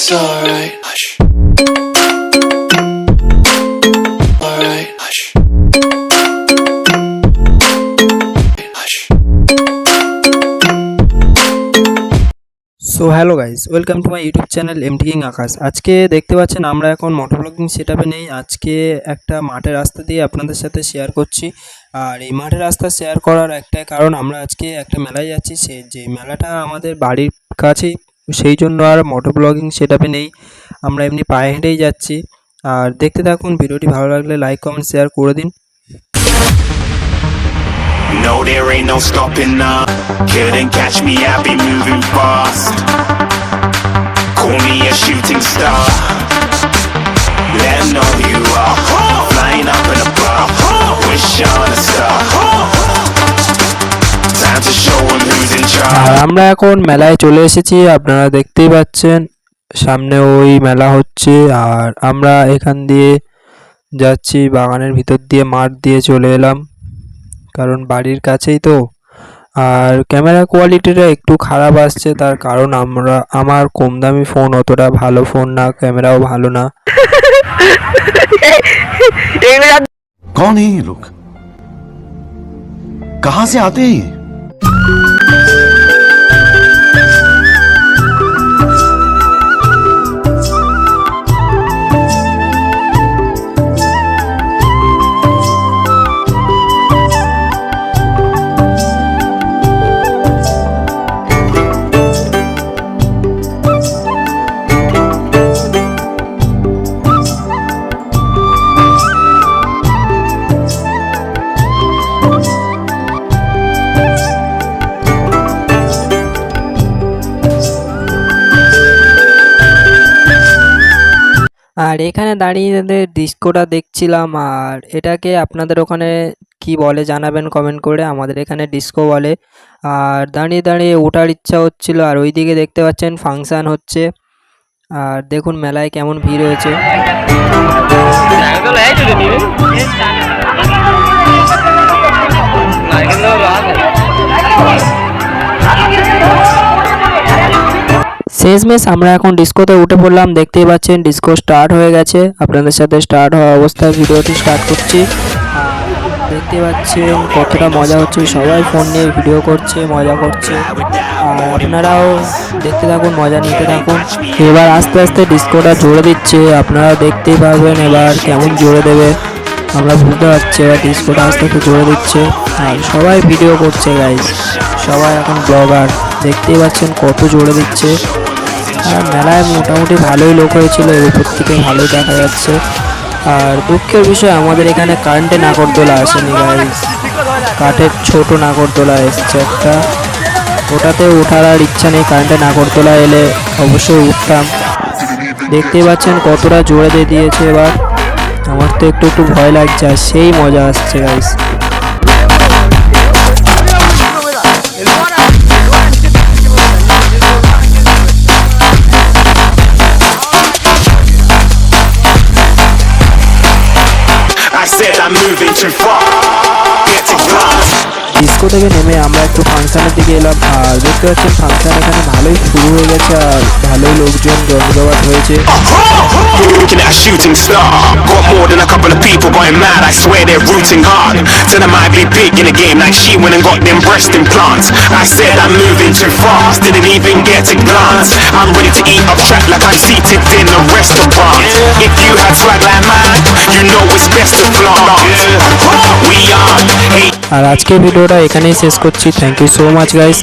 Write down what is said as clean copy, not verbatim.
It's alright. Hush. Alright. Hush. Hush. So hello guys, welcome to my YouTube channel MT king Akash. আজকে দেখতে পাচ্ছেন আমরা এখন motor blogging সেটআপে নেই। আজকে একটা মাঠের রাস্তা দিয়ে আপনাদের সাথে শেয়ার করছি। আর এই মাঠের রাস্তা শেয়ার করার একটাই কারণ, আমরা আজকে একটা মেলায় যাচ্ছি, যে মেলাটা আমাদের বাড়ির কাছেই, সেই জন্য আর মোটর ব্লগিং সেটআপে নেই, আমরা এমনি পায়ে হেঁটেই যাচ্ছি। আর দেখতে থাকুন, ভিডিওটি ভালো লাগলে লাইক কমেন্ট শেয়ার করে দিন। No, there ain't no stopping now. Couldn't catch me, I'll be moving fast. Call me a shooting star. Let 'em know who you are. Flying up in a bar. Wish on a star. Time to show 'em who's in charge. আর আমরা এখন মেলায় চলে এসেছি, আপনারা দেখতেই পাচ্ছেন সামনে ওই মেলা হচ্ছে। আর আমরা এখান দিয়ে যাচ্ছি, বাগানের ভিতর দিয়ে মাঠ দিয়ে চলে এলাম, কারণ বাড়ির কাছেই তো। আর ক্যামেরা কোয়ালিটিটা একটু খারাপ আসছে, তার কারণ আমার কম দামি ফোন, অতটা ভালো ফোন না, ক্যামেরাও ভালো না। कौन है ये लोग? कहां से आते हैं ये? আর এখানে দাঁড়িয়ে ডিস্কোটা দেখছিলাম। আর এটাকে আপনাদের ওখানে কি বলে জানাবেন কমেন্ট করে, আমাদের এখানে ডিস্কো বলে। আর দাঁড়িয়ে দাঁড়িয়ে ওঠার ইচ্ছা হচ্ছিল। আর ওইদিকে দেখতে পাচ্ছেন ফাংশান হচ্ছে। আর দেখুন মেলায় কেমন ভিড় হয়েছে। শেষমেশ আমরা এখন ডিস্কোতে উঠে পড়লাম। দেখতেই পাচ্ছেন ডিস্কো স্টার্ট হয়ে গেছে। আপনাদের সাথে স্টার্ট হওয়া অবস্থায় ভিডিওটি স্টার্ট করছি। দেখতে পাচ্ছেন কতটা মজা হচ্ছে, সবাই ফোন নিয়ে ভিডিও করছে, মজা করছে। আর আপনারাও দেখতে থাকুন, মজা নিতে থাকুন। এবার আস্তে আস্তে ডিস্কোটা জোরে দিচ্ছে, আপনারা দেখতেই পারবেন এবার কেমন জোরে দেবে। আমরা বুঝতে পারছি এবার ডিস্কোটা আস্তে আস্তে জোরে দিচ্ছে। আর সবাই ভিডিও করছে গাইজ, সবাই এখন ব্লগার, দেখতেই পাচ্ছেন কত জোরে দিচ্ছে। আর মেলায় মোটামুটি ভালোই লোক হয়েছিল, এর উপর থেকে ভালোই দেখা যাচ্ছে। আর দুঃখের বিষয় আমাদের এখানে কারেন্টে নাগরদোলা আসেনি গাইজ, কাঠের ছোট নাগরদোলা এসছে একটা, ওটাতে ওঠার আর ইচ্ছা নেই। কারেন্টে নাগরদোলা এলে অবশ্যই উঠতাম। দেখতেই পাচ্ছেন কতটা জোরে দিয়ে দিয়েছে। এবার আমার তো একটু একটু ভয় লাগছে, আর সেই মজা আসছে guys. I said I'm moving too far. Get to glass. Disco থেকে নেমে আমরা একটু ফাংশনের দিকে এলাম। আর দেখতে পাচ্ছেন ফাংশন এখানে ভালোই শুরু হয়ে গেছে, আর ভালোই লোকজন জমজমাট হয়েছে। Looking at a shooting star. Got more than a couple of people going mad. I swear they're rooting hard. Tell them I'd be big in the game like she went and got them breast implants. I said I'm moving too fast, didn't even get a glance. I'm ready to eat up track like I'm seated in a restaurant. If you had swag like mine, you know it's best to flaunt. We are. আর আজকের ভিডিওটা এখানেই শেষ করছি। Thank you so much guys.